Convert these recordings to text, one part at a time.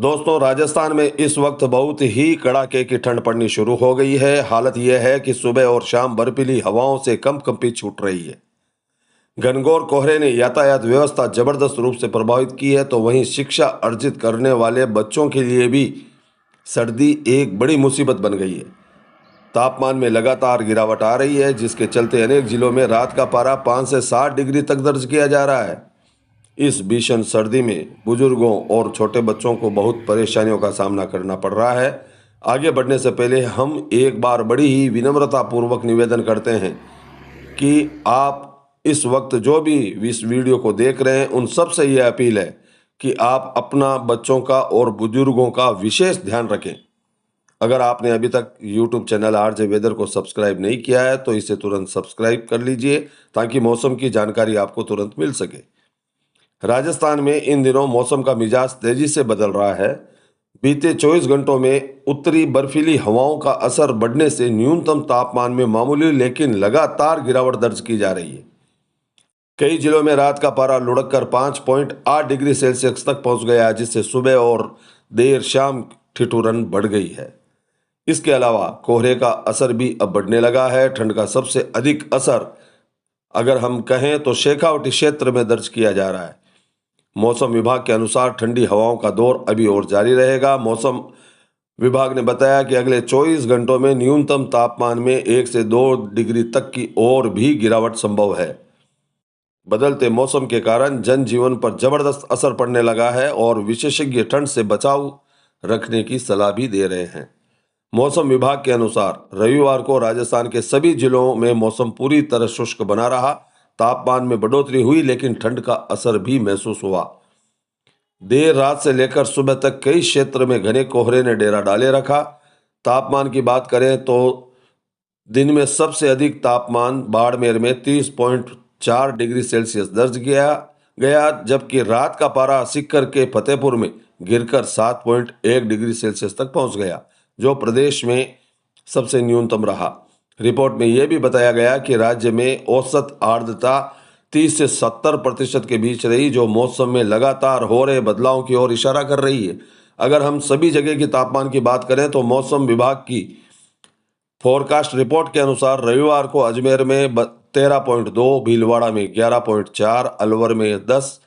दोस्तों, राजस्थान में इस वक्त बहुत ही कड़ाके की ठंड पड़नी शुरू हो गई है। हालत यह है कि सुबह और शाम बर्फीली हवाओं से कंपकंपी छूट रही है। घनघोर कोहरे ने यातायात व्यवस्था जबरदस्त रूप से प्रभावित की है, तो वहीं शिक्षा अर्जित करने वाले बच्चों के लिए भी सर्दी एक बड़ी मुसीबत बन गई है। तापमान में लगातार गिरावट आ रही है, जिसके चलते अनेक जिलों में रात का पारा 5 से 7 डिग्री तक दर्ज किया जा रहा है। इस भीषण सर्दी में बुजुर्गों और छोटे बच्चों को बहुत परेशानियों का सामना करना पड़ रहा है। आगे बढ़ने से पहले हम एक बार बड़ी ही विनम्रता पूर्वक निवेदन करते हैं कि आप इस वक्त जो भी इस वीडियो को देख रहे हैं, उन सब से यह अपील है कि आप अपना, बच्चों का और बुजुर्गों का विशेष ध्यान रखें। अगर आपने अभी तक YouTube चैनल आरजे वेदर को सब्सक्राइब नहीं किया है तो इसे तुरंत सब्सक्राइब कर लीजिए, ताकि मौसम की जानकारी आपको तुरंत मिल सके। राजस्थान में इन दिनों मौसम का मिजाज तेजी से बदल रहा है। बीते 24 घंटों में उत्तरी बर्फीली हवाओं का असर बढ़ने से न्यूनतम तापमान में मामूली लेकिन लगातार गिरावट दर्ज की जा रही है। कई जिलों में रात का पारा लुढ़क कर 5.8 डिग्री सेल्सियस तक पहुंच गया है, जिससे सुबह और देर शाम ठिठुरन बढ़ गई है। इसके अलावा कोहरे का असर भी अब बढ़ने लगा है। ठंड का सबसे अधिक असर अगर हम कहें तो शेखावटी क्षेत्र में दर्ज किया जा रहा है। मौसम विभाग के अनुसार ठंडी हवाओं का दौर अभी और जारी रहेगा। मौसम विभाग ने बताया कि अगले 24 घंटों में न्यूनतम तापमान में 1 से 2 डिग्री तक की और भी गिरावट संभव है। बदलते मौसम के कारण जनजीवन पर जबरदस्त असर पड़ने लगा है और विशेषज्ञ ठंड से बचाव रखने की सलाह भी दे रहे हैं। मौसम विभाग के अनुसार रविवार को राजस्थान के सभी जिलों में मौसम पूरी तरह शुष्क बना रहा। तापमान में बढ़ोतरी हुई, लेकिन ठंड का असर भी महसूस हुआ। देर रात से लेकर सुबह तक कई क्षेत्र में घने कोहरे ने डेरा डाले रखा। तापमान की बात करें तो दिन में सबसे अधिक तापमान बाड़मेर में 30.4 डिग्री सेल्सियस दर्ज किया गया, जबकि रात का पारा सीकर के फतेहपुर में गिरकर 7.1 डिग्री सेल्सियस तक पहुंच गया, जो प्रदेश में सबसे न्यूनतम रहा। रिपोर्ट में यह भी बताया गया कि राज्य में औसत आर्द्रता 30 से 70% के बीच रही, जो मौसम में लगातार हो रहे बदलाव की ओर इशारा कर रही है। अगर हम सभी जगह की तापमान की बात करें तो मौसम विभाग की फोरकास्ट रिपोर्ट के अनुसार रविवार को अजमेर में 13.2, भीलवाड़ा में 11.4, अलवर में 10,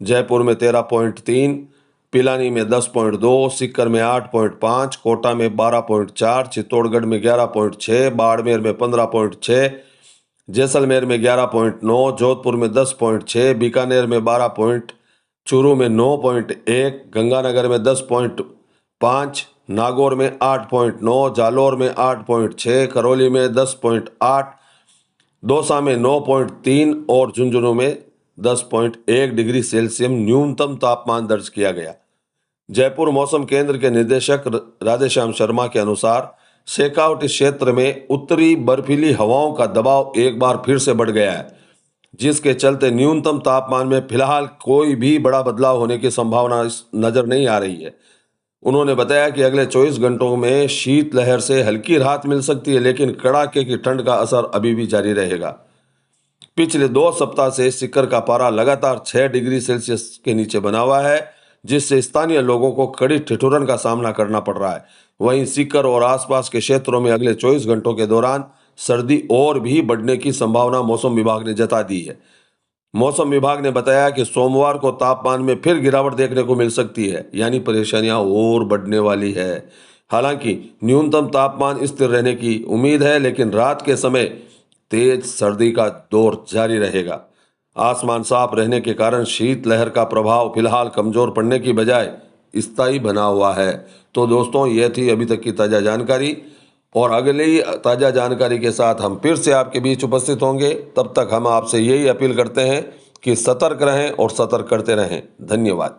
जयपुर में 13.3, पिलानी में 10.2, सीकर में 8.5, कोटा में 12.4, चित्तौड़गढ़ में 11.6, बाड़मेर में 15.6, जैसलमेर में 11.9, जोधपुर में 10.6, बीकानेर में 12, चूरू में 9.1, गंगानगर में 10.5, नागौर में 8.9, जालोर में 8.6, करौली में 10.8, दौसा में 9.3 और झुंझुनू में 10.1 डिग्री सेल्सियस न्यूनतम तापमान दर्ज किया गया। जयपुर मौसम केंद्र के निदेशक राधेश्याम शर्मा के अनुसार शेखावटी क्षेत्र में उत्तरी बर्फीली हवाओं का दबाव एक बार फिर से बढ़ गया है, जिसके चलते न्यूनतम तापमान में फिलहाल कोई भी बड़ा बदलाव होने की संभावना नजर नहीं आ रही है। उन्होंने बताया कि अगले 24 घंटों में शीतलहर से हल्की राहत मिल सकती है, लेकिन कड़ाके की ठंड का असर अभी भी जारी रहेगा। पिछले 2 सप्ताह से सीकर का पारा लगातार 6 डिग्री सेल्सियस के नीचे बना हुआ है, जिससे स्थानीय लोगों को कड़ी ठिठुरन का सामना करना पड़ रहा है। वहीं सीकर और आसपास के क्षेत्रों में अगले 24 घंटों के दौरान सर्दी और भी बढ़ने की संभावना मौसम विभाग ने जता दी है। मौसम विभाग ने बताया कि सोमवार को तापमान में फिर गिरावट देखने को मिल सकती है, यानी परेशानियां और बढ़ने वाली है। हालांकि न्यूनतम तापमान स्थिर रहने की उम्मीद है, लेकिन रात के समय तेज सर्दी का दौर जारी रहेगा। आसमान साफ रहने के कारण शीतलहर का प्रभाव फिलहाल कमजोर पड़ने की बजाय स्थायी बना हुआ है। तो दोस्तों, यह थी अभी तक की ताज़ा जानकारी, और अगली ताज़ा जानकारी के साथ हम फिर से आपके बीच उपस्थित होंगे। तब तक हम आपसे यही अपील करते हैं कि सतर्क रहें और सतर्क करते रहें। धन्यवाद।